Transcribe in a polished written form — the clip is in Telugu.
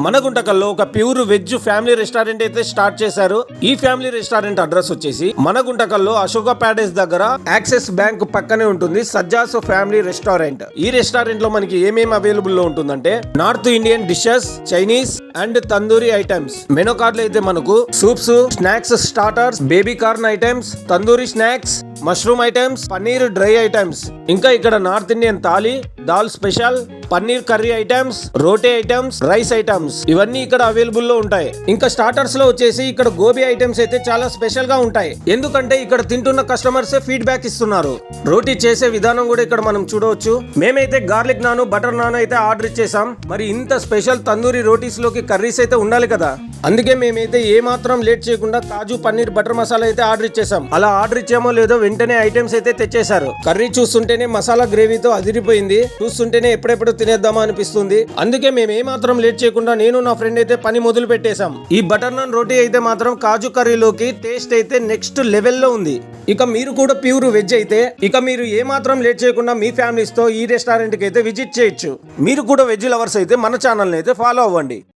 మన గుంటకల్లో ఒక ప్యూర్ వెజ్ ఫ్యామిలీ రెస్టారెంట్ అయితే స్టార్ట్ చేశారు. ఈ ఫ్యామిలీ రెస్టారెంట్ అడ్రస్ వచ్చేసి మన గుంటకల్లో అశోక ప్యాలెస్ దగ్గర యాక్సిస్ బ్యాంక్ పక్కనే ఉంటుంది సజ్జాస్ ఫ్యామిలీ రెస్టారెంట్. ఈ రెస్టారెంట్ లో మనకి ఏమేమి అవైలబుల్ లో ఉంటుందంటే north Indian dishes, Chinese and tandoori items. Menu card లో అయితే మనకు soups, snacks, starters, baby corn items, tandoori snacks, mushroom items, paneer dry items, ఇంకా ఇక్కడ north Indian thali, dal special, paneer curry items, రోటీ ఐటమ్స్, రైస్ ఐటమ్స్ ఇవన్నీ ఇక్కడ అవైలబుల్ లో ఉంటాయి. ఇంకా స్టార్టర్స్ లో వచ్చేసి ఇక్కడ గోబీ ఐటమ్స్ అయితే చాలా స్పెషల్ గా ఉంటాయి. ఎందుకంటే ఇక్కడ తింటున్న కస్టమర్స్ ఫీడ్బ్యాక్ ఇస్తున్నారు. రోటీ చేసే విధానం కూడా ఇక్కడ మనం చూడవచ్చు. మేమైతే గార్లిక్ నాన్, బటర్ నాన్ అయితే ఆర్డర్ ఇచ్చేసాం. మరి ఇంత స్పెషల్ తందూరి రోటీస్ లోకి కర్రీస్ అయితే ఉండాలి కదా, అందుకే మేమైతే ఏ మాత్రం లేట్ చేయకుండా కాజు, పన్నీర్, బటర్ మసాలా అయితే ఆర్డర్ ఇచ్చేసాం. అలా ఆర్డర్ ఇచ్చామో లేదో వెంటనే ఐటమ్స్ అయితే తెచ్చేశారు. కర్రీ చూస్తుంటేనే మసాలా గ్రేవీతో అదిరిపోయింది. చూస్తుంటేనే ఎప్పుడెప్పుడు తినేద్దామా అనిపిస్తుంది. అందుకే మేము ఏ మాత్రం లేట్ చేయకుండా నేను నా ఫ్రెండ్ అయితే పని మొదలు పెట్టేశాం. ఈ బటర్ నాన్ రోటీ అయితే మాత్రం కాజు కర్రీలోకి టేస్ట్ అయితే నెక్స్ట్ లెవెల్లో ఉంది. ఇక మీరు కూడా ప్యూర్ వెజ్ అయితే ఇక మీరు ఏ మాత్రం లేట్ చేయకుండా మీ ఫ్యామిలీస్ తో ఈ రెస్టారెంట్ కి అయితే విజిట్ చేయొచ్చు. మీరు కూడా వెజ్ లవర్స్ అయితే మన ఛానల్ అయితే ఫాలో అవ్వండి.